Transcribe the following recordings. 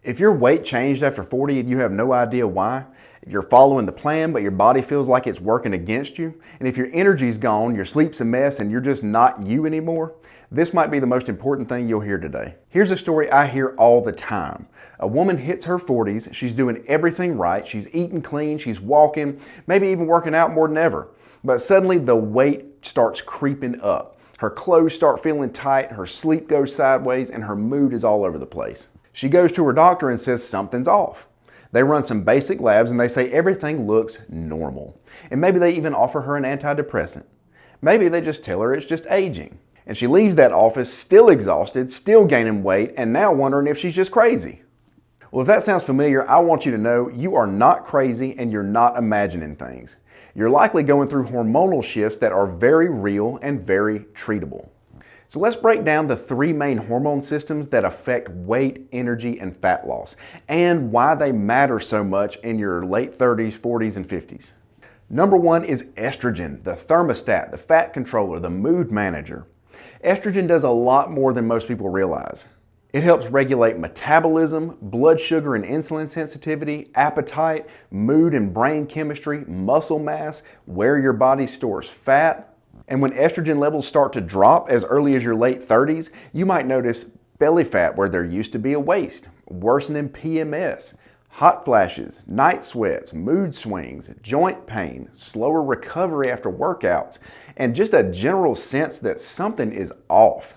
If your weight changed after 40 and you have no idea why, you're following the plan but your body feels like it's working against you, and if your energy's gone, your sleep's a mess, and you're just not you anymore, this might be the most important thing you'll hear today. Here's a story I hear all the time. A woman hits her 40s, she's doing everything right, she's eating clean, she's walking, maybe even working out more than ever, but suddenly the weight starts creeping up. Her clothes start feeling tight, her sleep goes sideways, and her mood is all over the place. She goes to her doctor and says something's off. They run some basic labs and they say everything looks normal. And maybe they even offer her an antidepressant. Maybe they just tell her it's just aging. And she leaves that office still exhausted, still gaining weight, and now wondering if she's just crazy. Well, if that sounds familiar, I want you to know you are not crazy and you're not imagining things. You're likely going through hormonal shifts that are very real and very treatable. So let's break down the three main hormone systems that affect weight, energy, and fat loss, and why they matter so much in your late 30s, 40s, and 50s. Number one is estrogen, the thermostat, the fat controller, the mood manager. Estrogen does a lot more than most people realize. It helps regulate metabolism, blood sugar and insulin sensitivity, appetite, mood and brain chemistry, muscle mass, where your body stores fat. And when estrogen levels start to drop as early as your late 30s, you might notice belly fat where there used to be a waist, worsening PMS, hot flashes, night sweats, mood swings, joint pain, slower recovery after workouts, and just a general sense that something is off.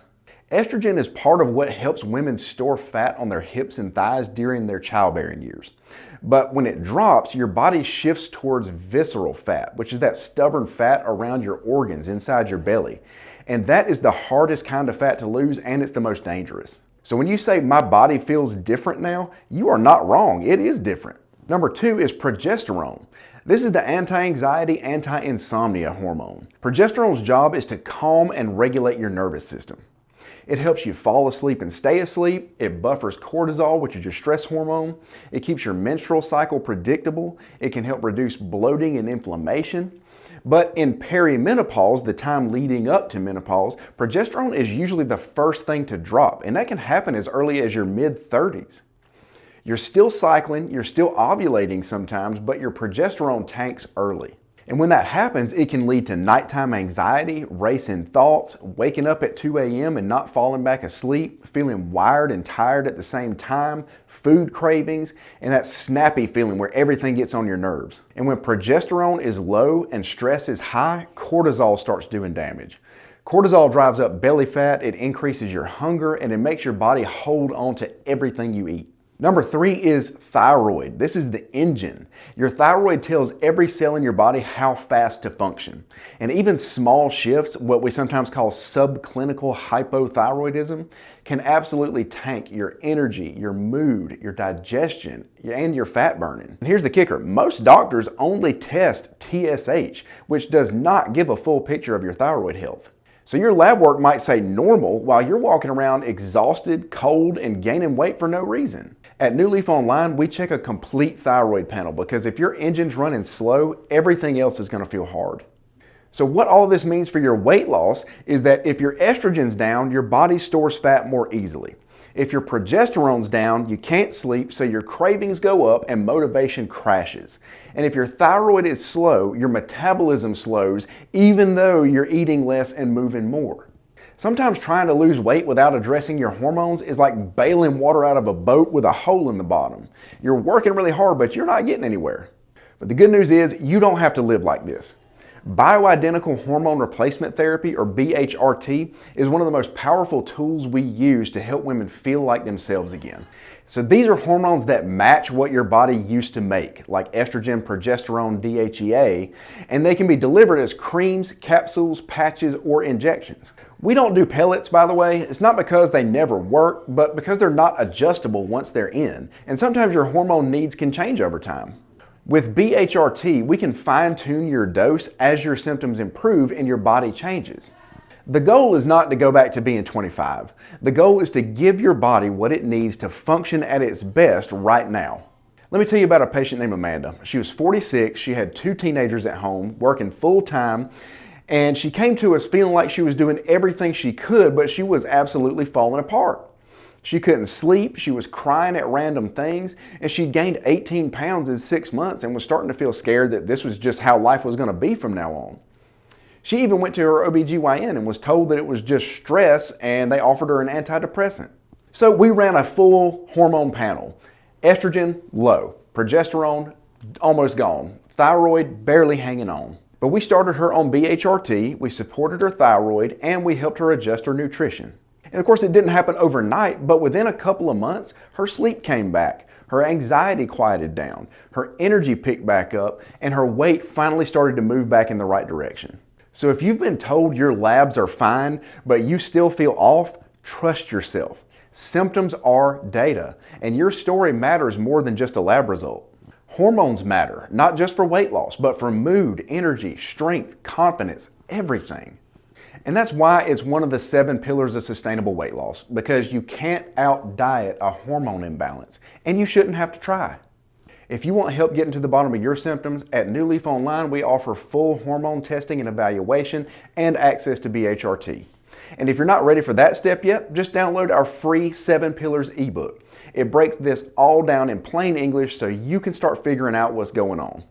Estrogen is part of what helps women store fat on their hips and thighs during their childbearing years. But when it drops, your body shifts towards visceral fat, which is that stubborn fat around your organs inside your belly. And that is the hardest kind of fat to lose, and it's the most dangerous. So when you say my body feels different now, you are not wrong. It is different. Number two is progesterone. This is the anti-anxiety, anti-insomnia hormone. Progesterone's job is to calm and regulate your nervous system. It helps you fall asleep and stay asleep. It buffers cortisol, which is your stress hormone. It keeps your menstrual cycle predictable. It can help reduce bloating and inflammation. But in perimenopause, the time leading up to menopause, progesterone is usually the first thing to drop, and that can happen as early as your mid-30s. You're still cycling, you're still ovulating sometimes, but your progesterone tanks early. And when that happens, it can lead to nighttime anxiety, racing thoughts, waking up at 2 a.m. and not falling back asleep, feeling wired and tired at the same time, food cravings, and that snappy feeling where everything gets on your nerves. And when progesterone is low and stress is high, cortisol starts doing damage. Cortisol drives up belly fat, it increases your hunger, and it makes your body hold on to everything you eat. Number three is thyroid. This is the engine. Your thyroid tells every cell in your body how fast to function. And even small shifts, what we sometimes call subclinical hypothyroidism, can absolutely tank your energy, your mood, your digestion, and your fat burning. And here's the kicker. Most doctors only test TSH, which does not give a full picture of your thyroid health. So your lab work might say normal while you're walking around exhausted, cold, and gaining weight for no reason. At New Leaf Online, we check a complete thyroid panel because if your engine's running slow, everything else is going to feel hard. So what all of this means for your weight loss is that if your estrogen's down, your body stores fat more easily. If your progesterone's down, you can't sleep, so your cravings go up and motivation crashes. And if your thyroid is slow, your metabolism slows even though you're eating less and moving more. Sometimes trying to lose weight without addressing your hormones is like bailing water out of a boat with a hole in the bottom. You're working really hard, but you're not getting anywhere. But the good news is you don't have to live like this. Bioidentical hormone replacement therapy, or BHRT, is one of the most powerful tools we use to help women feel like themselves again. So these are hormones that match what your body used to make, like estrogen, progesterone, DHEA, and they can be delivered as creams, capsules, patches, or injections. We don't do pellets, by the way. It's not because they never work, but because they're not adjustable once they're in, and sometimes your hormone needs can change over time. With BHRT, we can fine-tune your dose as your symptoms improve and your body changes. The goal is not to go back to being 25. The goal is to give your body what it needs to function at its best right now. Let me tell you about a patient named Amanda. She was 46, she had 2 teenagers at home, working full-time, and she came to us feeling like she was doing everything she could, but she was absolutely falling apart. She couldn't sleep, she was crying at random things, and she gained 18 pounds in 6 months and was starting to feel scared that this was just how life was going to be from now on. She even went to her OBGYN and was told that it was just stress and they offered her an antidepressant. So we ran a full hormone panel. Estrogen, low. Progesterone, almost gone. Thyroid, barely hanging on. But we started her on BHRT, we supported her thyroid, and we helped her adjust her nutrition. And of course, it didn't happen overnight, but within a couple of months, her sleep came back, her anxiety quieted down, her energy picked back up, and her weight finally started to move back in the right direction. So if you've been told your labs are fine, but you still feel off, trust yourself. Symptoms are data, and your story matters more than just a lab result. Hormones matter, not just for weight loss, but for mood, energy, strength, confidence, everything. And that's why it's one of the 7 pillars of sustainable weight loss, because you can't out-diet a hormone imbalance, and you shouldn't have to try. If you want help getting to the bottom of your symptoms, at New Leaf Online we offer full hormone testing and evaluation and access to BHRT. And if you're not ready for that step yet, just download our free 7 Pillars ebook. It breaks this all down in plain English so you can start figuring out what's going on.